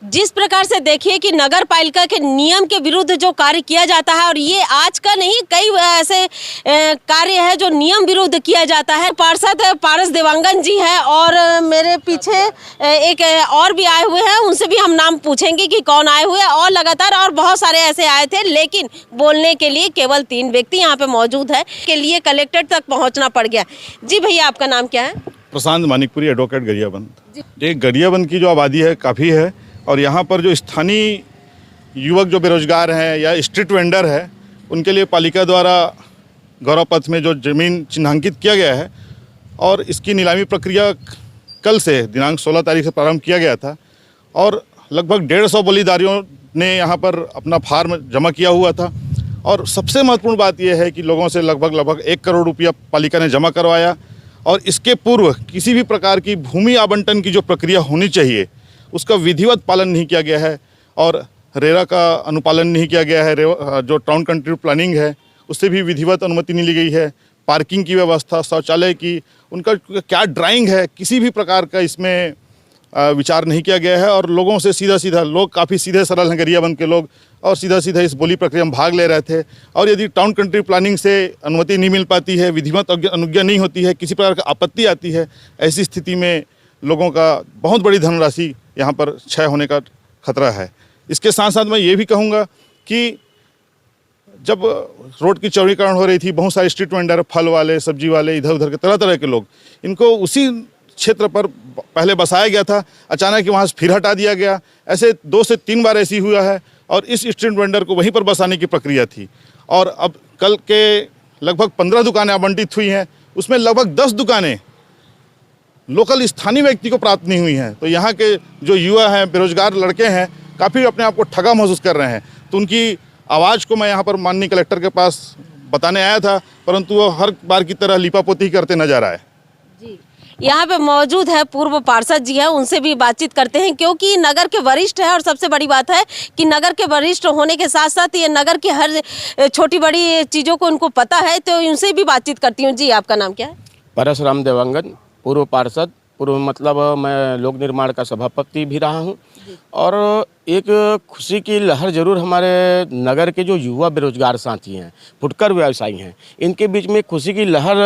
जिस प्रकार से देखिए कि नगर पालिका के नियम के विरुद्ध जो कार्य किया जाता है, और ये आज का नहीं, कई ऐसे कार्य है जो नियम विरुद्ध किया जाता है। पार्षद पारस देवांगन जी है और मेरे पीछे एक और भी आए हुए हैं, उनसे भी हम नाम पूछेंगे कि कौन आए हुए हैं। और लगातार और बहुत सारे ऐसे आए थे, लेकिन बोलने के लिए केवल 3 व्यक्ति यहाँ पे मौजूद है, के लिए कलेक्टर तक पहुँचना पड़ गया। जी भैया, आपका नाम क्या है? प्रशांत मानिकपुरी, एडवोकेट गरियाबंद। ये गरियाबंद की जो आबादी है काफ़ी है, और यहाँ पर जो स्थानीय युवक जो बेरोजगार हैं या स्ट्रीट वेंडर है, उनके लिए पालिका द्वारा गौरव पथ में जो ज़मीन चिन्हांकित किया गया है, और इसकी नीलामी प्रक्रिया कल से दिनांक 16 तारीख से प्रारंभ किया गया था। और लगभग 150 बलिदारियों ने यहाँ पर अपना फार्म जमा किया हुआ था। और सबसे महत्वपूर्ण बात यह है कि लोगों से लगभग 1 करोड़ रुपया पालिका ने जमा करवाया। और इसके पूर्व किसी भी प्रकार की भूमि आवंटन की जो प्रक्रिया होनी चाहिए उसका विधिवत पालन नहीं किया गया है, और रेरा का अनुपालन नहीं किया गया है। जो टाउन कंट्री प्लानिंग है उससे भी विधिवत अनुमति नहीं ली गई है। पार्किंग की व्यवस्था, शौचालय की, उनका क्या ड्राइंग है, किसी भी प्रकार का इसमें विचार नहीं किया गया है। और लोगों से सीधा लोग काफ़ी सीधे सरल हैं गरियाबंद के लोग, और सीधा इस बोली प्रक्रिया में भाग ले रहे थे। और यदि टाउन कंट्री प्लानिंग से अनुमति नहीं मिल पाती है, विधिवत अनुज्ञा नहीं होती है, किसी प्रकार की आपत्ति आती है, ऐसी स्थिति में लोगों का बहुत बड़ी धनराशि यहाँ पर क्षय होने का खतरा है। इसके साथ साथ मैं ये भी कहूँगा कि जब रोड की चौड़ीकरण हो रही थी, बहुत सारे स्ट्रीट वेंडर, फल वाले, सब्जी वाले, इधर उधर के तरह के लोग, इनको उसी क्षेत्र पर पहले बसाया गया था, अचानक वहाँ से फिर हटा दिया गया। ऐसे 2 से 3 बार ऐसी हुआ है, और इस स्ट्रीट वेंडर को वहीं पर बसाने की प्रक्रिया थी। और अब कल के लगभग 15 दुकानें आवंटित हुई हैं, उसमें लगभग 10 दुकानें लोकल स्थानीय व्यक्ति को प्राप्त नहीं हुई हैं। तो यहाँ के जो युवा हैं, बेरोजगार लड़के हैं, काफ़ी अपने आप को ठगा महसूस कर रहे हैं। तो उनकी आवाज़ को मैं यहाँ पर माननीय कलेक्टर के पास बताने आया था, परंतु वो हर बार की तरह लिपापोती करते नजर आए। जी, यहाँ पे मौजूद है पूर्व पार्षद जी हैं, उनसे भी बातचीत करते हैं, क्योंकि नगर के वरिष्ठ है। और सबसे बड़ी बात है कि नगर के वरिष्ठ होने के साथ साथ ये नगर की हर छोटी बड़ी चीज़ों को उनको पता है, तो उनसे भी बातचीत करती हूँ। जी, आपका नाम क्या है? परशुराम देवांगन, पूर्व पार्षद, पूर्व मतलब मैं लोक निर्माण का सभापति भी रहा हूँ। और एक खुशी की लहर जरूर हमारे नगर के जो युवा बेरोजगार साथी हैं, फुटकर व्यवसायी हैं, इनके बीच में खुशी की लहर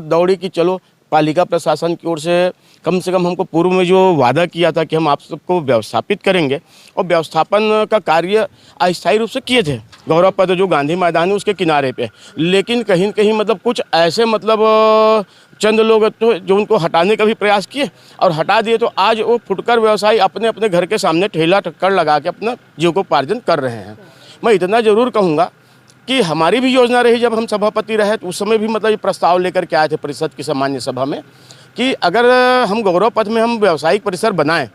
दौड़ी कि चलो पालिका प्रशासन की ओर से कम हमको पूर्व में जो वादा किया था कि हम आप सबको व्यवस्थापित करेंगे, और व्यवस्थापन का कार्य अस्थायी रूप से किए थे गौरव पथ जो गांधी मैदान है उसके किनारे पे। लेकिन कहीं न कहीं मतलब कुछ ऐसे मतलब चंद लोग तो जो उनको हटाने का भी प्रयास किए और हटा दिए, तो आज वो फुटकर व्यवसायी अपने अपने घर के सामने ठेला टक्कर लगा के अपना जीविकोपार्जन कर रहे हैं। मैं इतना ज़रूर कहूँगा कि हमारी भी योजना रही, जब हम सभापति रहे तो उस समय भी मतलब ये प्रस्ताव लेकर के आए थे परिषद की सामान्य सभा में, कि अगर हम गौरव पथ में हम व्यावसायिक परिसर बनाएं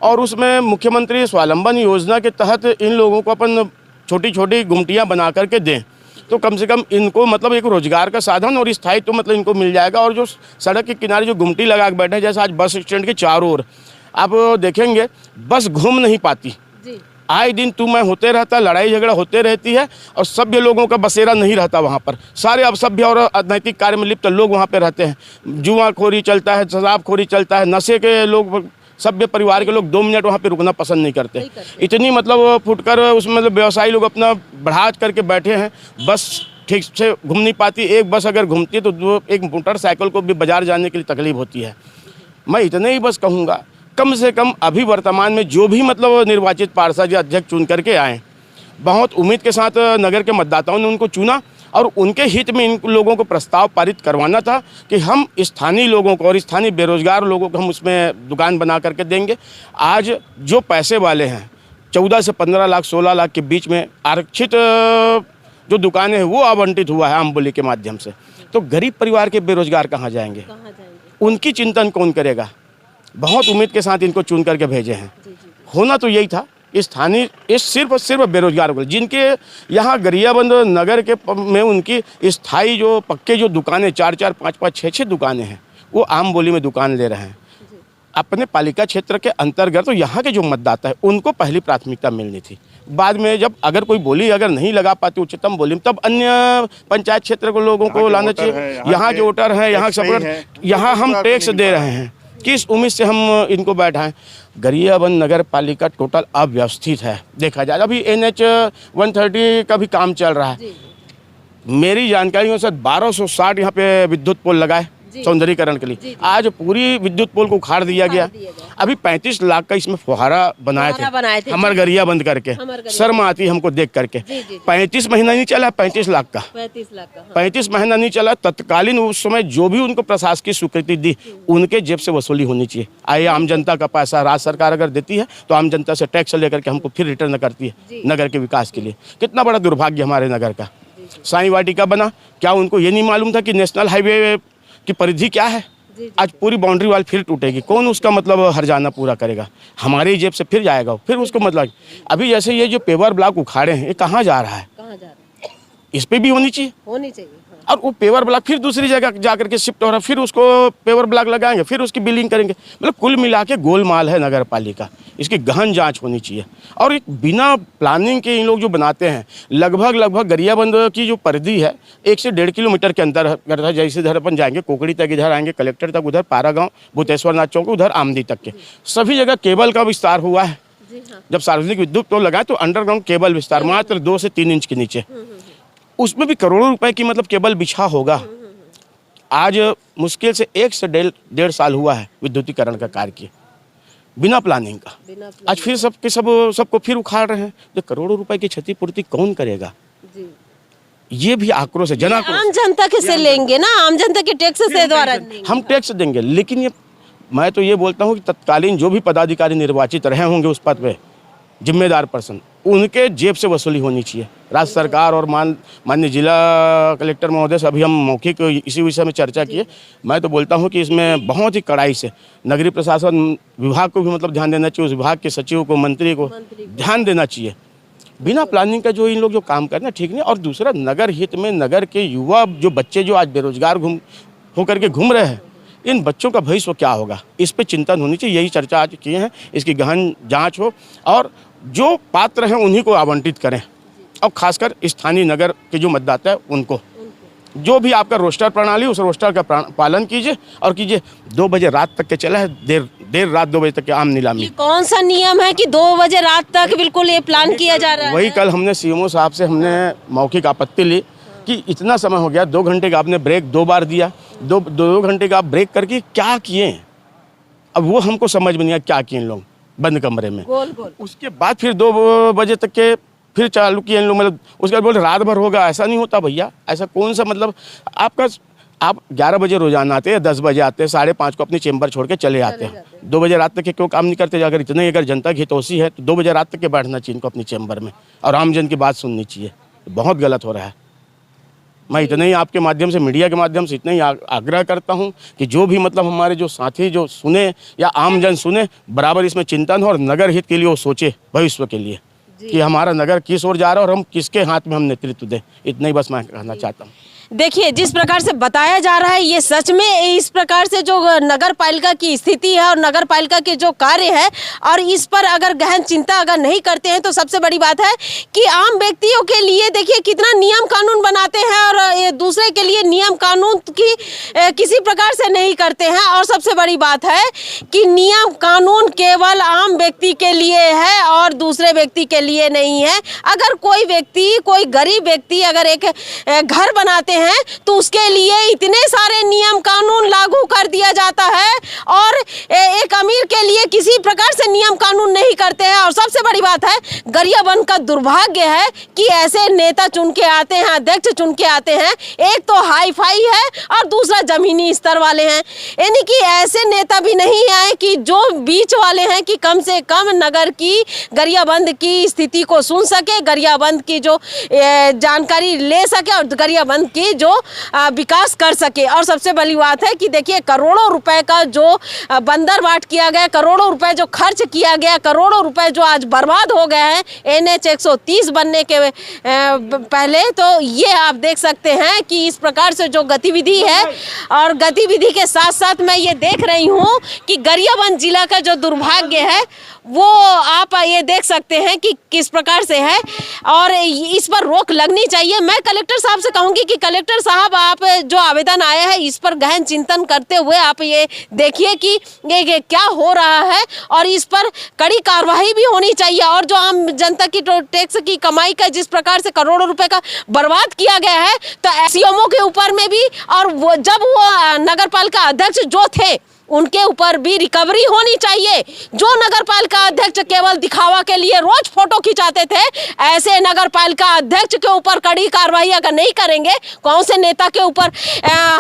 और उसमें मुख्यमंत्री स्वावलंबन योजना के तहत इन लोगों को अपन छोटी छोटी गुमटियाँ बना करके दें, तो कम से कम इनको मतलब एक रोजगार का साधन और स्थायित्व तो मतलब इनको मिल जाएगा। और जो सड़क के किनारे जो गुमटी लगा के बैठे हैं, जैसे आज बस स्टैंड के चारों ओर आप देखेंगे बस घूम नहीं पाती, आए दिन तू मैं होते रहता, लड़ाई झगड़ा होते रहती है, और सभ्य लोगों का बसेरा नहीं रहता वहाँ पर। सारे असभ्य और अनैतिक कार्य में लिप्त लोग वहाँ पे रहते हैं। जुआखोरी चलता है, शराबखोरी चलता है, नशे के लोग, सभ्य परिवार के लोग 2 मिनट वहाँ पे रुकना पसंद नहीं करते। इतनी मतलब फुटकर उसमें मतलब व्यवसायी लोग अपना बढ़ा करके बैठे हैं। बस ठीक से घूम नहीं पाती, एक बस अगर घूमती है तो एक मोटरसाइकिल को भी बाजार जाने के लिए तकलीफ होती है। मैं इतने ही बस कहूँगा, कम से कम अभी वर्तमान में जो भी मतलब निर्वाचित पार्षद या अध्यक्ष चुन करके आए, बहुत उम्मीद के साथ नगर के मतदाताओं ने उनको चुना, और उनके हित में इन लोगों को प्रस्ताव पारित करवाना था कि हम स्थानीय लोगों को और स्थानीय बेरोजगार लोगों को हम उसमें दुकान बना करके देंगे। आज जो पैसे वाले हैं 14 से 15 लाख 16 लाख के बीच में आरक्षित जो दुकानें हैं वो आवंटित हुआ है आम बोली के माध्यम से, तो गरीब परिवार के बेरोजगार कहाँ जाएंगे? उनकी चिंतन कौन करेगा? बहुत उम्मीद के साथ इनको चुन करके भेजे हैं। होना तो यही था, स्थानीय इस सिर्फ और सिर्फ बेरोजगार को, जिनके यहाँ गरियाबंद नगर के में उनकी स्थायी जो पक्के जो दुकानें 4-4, 5-5, 6-6 दुकानें हैं, वो आम बोली में दुकान ले रहे हैं अपने पालिका क्षेत्र के अंतर्गत। तो यहाँ के जो मतदाता है उनको पहली प्राथमिकता मिलनी थी। बाद में जब अगर कोई बोली अगर नहीं लगा पाती उच्चतम बोली में, तब अन्य पंचायत क्षेत्र के लोगों को लाना चाहिए। यहाँ के वोटर हैं, यहाँ सब, यहाँ हम टैक्स दे रहे हैं, किस उम्मीद से हम इनको बैठाएं। गरियाबंद नगर पालिका टोटल अव्यवस्थित है देखा जाए। अभी NH 130 का भी काम चल रहा है। मेरी जानकारी से 1260 यहाँ पे विद्युत पोल लगाए सौंदर्यीकरण के लिए। आज पूरी विद्युत पोल को उखाड़ दिया गया। अभी 35 लाख का इसमें फुहारा बनाए थे हमर गरियाबंद करके। शर्म आती है हमको देख करके। 35 महीना नहीं चला 35 लाख का 35 महीना नहीं चला। तत्कालीन उस समय जो भी उनको प्रशासकीय स्वीकृति दी उनके जेब से वसूली होनी चाहिए। आइए आम जनता का पैसा राज्य सरकार अगर देती है तो आम जनता से टैक्स लेकर के हमको फिर रिटर्न करती है नगर के विकास के लिए। कितना बड़ा दुर्भाग्य हमारे नगर का। साईं वाटिका बना, क्या उनको ये नहीं मालूम था कि नेशनल हाईवे की परिधि क्या है? आज पूरी बाउंड्री वाल फिर टूटेगी। कौन उसका मतलब हर्जाना पूरा करेगा? हमारी जेब से फिर जाएगा फिर उसको मतलब। अभी जैसे ये जो पेवर ब्लॉक उखाड़े हैं ये कहाँ जा रहा है? इस पे भी होनी चाहिए और वो पेवर ब्लॉक फिर दूसरी जगह जाकर के शिफ्ट हो रहा है। फिर उसको पेवर ब्लॉक लगाएंगे फिर उसकी बिलिंग करेंगे। मतलब कुल मिला के गोलमाल है नगर पालिका। इसकी गहन जांच होनी चाहिए। और एक बिना प्लानिंग के इन लोग जो बनाते हैं लगभग गरियाबंद की जो परिधि है 1 से 1.5 किलोमीटर के अंदर करता है। जैसे इधर अपन जाएंगे कोकड़ी तक, इधर आएंगे कलेक्टर तक, उधर पारा गाँव, भूतेश्वर नाथ चौक, उधर आमदी तक के सभी जगह केबल का विस्तार हुआ है। जब सार्वजनिक विद्युत पोल लगाए तो अंडरग्राउंड केबल विस्तार मात्र 2 से 3 इंच के नीचे, उसमें भी करोड़ों रुपए की मतलब केबल बिछा होगा। आज मुश्किल से 1 से 1.5 साल हुआ है विद्युतीकरण का कार्य किए बिना प्लानिंग का। आज फिर सबको फिर उखाड़ रहे हैं। तो करोड़ों रुपए की क्षतिपूर्ति कौन करेगा? ये भी आक्रोश है, जन आक्रोश। आम जनता से लेंगे ना, आम जनता के टैक्स से द्वारा हम टैक्स देंगे। लेकिन ये मैं तो ये बोलता हूँ कि तत्कालीन जो भी पदाधिकारी निर्वाचित रहे होंगे उस पद पे जिम्मेदार पर्सन, उनके जेब से वसूली होनी चाहिए। राज्य सरकार और माननीय जिला कलेक्टर महोदय से अभी हम मौखिक इसी विषय में चर्चा किए। मैं तो बोलता हूं कि इसमें बहुत ही कड़ाई से नगरीय प्रशासन विभाग को भी मतलब ध्यान देना चाहिए। उस विभाग के सचिव को, मंत्री को ध्यान देना चाहिए। बिना प्लानिंग का जो इन लोग जो काम करना ठीक नहीं। और दूसरा नगर हित में नगर के युवा जो बच्चे जो आज बेरोजगार होकर के घूम रहे हैं, इन बच्चों का भविष्य क्या होगा, इस पे चिंतन होनी चाहिए। यही चर्चा आज किए हैं। इसकी गहन जांच हो और जो पात्र हैं उन्हीं को आवंटित करें और खासकर स्थानीय नगर के जो मतदाता है उनको। जो भी आपका रोस्टर प्रणाली उस रोस्टर का पालन कीजिए और कीजिए। 2 बजे रात तक के चला है, देर रात 2 बजे तक के आम नीलामी। कौन सा नियम है कि 2 बजे रात तक बिल्कुल ये प्लान किया जा रहा है? वही कल हमने CMO साहब से हमने मौखिक आपत्ति ली कि इतना समय हो गया, 2 घंटे का आपने ब्रेक 2 बार दिया, 2 घंटे का आप ब्रेक करके क्या किए? अब वो हमको समझ में नहीं आया क्या किए इन लोग बंद कमरे में। गोल। उसके बाद फिर 2 बजे तक के फिर चालू किए इन लोग। मतलब उसके बाद बोले रात भर होगा। ऐसा नहीं होता भैया। ऐसा कौन सा मतलब आप 11 बजे रोजाना आते हैं, 10 बजे आते हैं, 5:30 को अपनी चेंबर छोड़ के चले आते हैं। 2 बजे रात तक के क्यों काम नहीं करते? अगर इतने अगर जनता की हितोषी है तो 2 बजे रात तक के बैठना चाहिए इनको अपनी चेंबर में और आमजन की बात सुननी चाहिए। बहुत गलत हो रहा है। मैं इतना ही आपके माध्यम से, मीडिया के माध्यम से इतना ही आग्रह करता हूं कि जो भी मतलब हमारे जो साथी जो सुने या आमजन सुने, बराबर इसमें चिंतन हो और नगर हित के लिए वो सोचे भविष्य के लिए कि हमारा नगर किस ओर जा रहा है और हम किसके हाथ में हम नेतृत्व दें। इतना ही बस मैं कहना चाहता हूँ। देखिए, जिस प्रकार से बताया जा रहा है ये सच में इस प्रकार से जो नगर पालिका की स्थिति है और नगर पालिका के जो कार्य है और इस पर अगर गहन चिंता अगर नहीं करते हैं तो सबसे बड़ी बात है कि आम व्यक्तियों के लिए देखिए कितना नियम कानून बनाते हैं और ये दूसरे के लिए नियम कानून की किसी प्रकार से नहीं करते हैं। और सबसे बड़ी बात है कि नियम कानून केवल आम व्यक्ति के लिए है और दूसरे व्यक्ति के लिए नहीं है। अगर कोई व्यक्ति, कोई गरीब व्यक्ति अगर एक घर बनाते हैं तो उसके लिए इतने सारे नियम कानून लागू कर दिया जाता है और एक अमीर के लिए किसी प्रकार से नियम कानून नहीं करते हैं। और सबसे बड़ी बात है, गरियाबंद का दुर्भाग्य है कि ऐसे नेता चुन के आते हैं, अध्यक्ष चुन के आते हैं, एक तो हाई फाई है और दूसरा जमीनी स्तर वाले हैं। यानी कि ऐसे नेता भी नहीं आए कि जो बीच वाले हैं कि कम से कम नगर की, गरियाबंद की स्थिति को सुन सके, गरियाबंद की जो जानकारी ले सके और गरियाबंद की जो विकास कर सके। और सबसे बड़ी बात है कि देखिए करोड़ों रुपए का जो बंदरबाट किया गया, करोड़ों रुपए जो खर्च किया गया, करोड़ों रुपए जो आज बर्बाद हो गए हैं NH 130 बनने के पहले, तो ये आप देख सकते हैं कि इस प्रकार से जो गतिविधि है और गतिविधि के साथ साथ मैं ये देख रही हूँ कि गरियाबंद जिला का जो दुर्भाग्य है वो आप ये देख सकते हैं कि किस प्रकार से है और इस पर रोक लगनी चाहिए। मैं कलेक्टर साहब से कहूंगी कि कलेक्टर साहब, आप जो आवेदन आया है इस पर गहन चिंतन करते हुए आप ये देखिए कि ये क्या हो रहा है और इस पर कड़ी कार्रवाई भी होनी चाहिए। और जो आम जनता की टैक्स की कमाई का जिस प्रकार से करोड़ों रुपए का बर्बाद किया गया है, तो सीएमओ के ऊपर में भी और जब वो नगर पालिका अध्यक्ष जो थे उनके ऊपर भी रिकवरी होनी चाहिए। जो नगर पालिका अध्यक्ष केवल दिखावा के लिए रोज फोटो खिंचाते थे, ऐसे नगर पालिका अध्यक्ष के ऊपर कड़ी कार्रवाई अगर नहीं करेंगे, कौन से नेता के ऊपर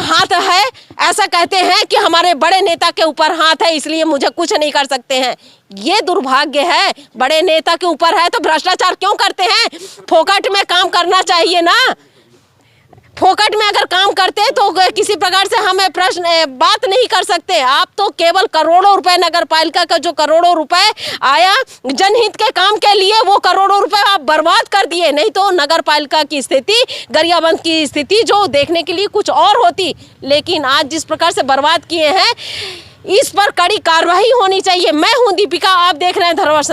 हाथ है? ऐसा कहते हैं कि हमारे बड़े नेता के ऊपर हाथ है इसलिए मुझे कुछ नहीं कर सकते हैं। ये दुर्भाग्य है। बड़े नेता के ऊपर है तो भ्रष्टाचार क्यों करते हैं? फोकट में काम करना चाहिए ना। फोकट में अगर काम करते तो किसी प्रकार से हमें बात नहीं कर सकते। आप तो केवल करोड़ों रुपए, नगर पालिका का जो करोड़ों रुपए आया जनहित के काम के लिए, वो करोड़ों रुपए आप बर्बाद कर दिए। नहीं तो नगर पालिका की स्थिति, गरियाबंद की स्थिति जो देखने के लिए कुछ और होती, लेकिन आज जिस प्रकार से बर्बाद किए हैं, इस पर कड़ी कार्रवाई होनी चाहिए। मैं हूं दीपिका, आप देख रहे हैं धरोहर।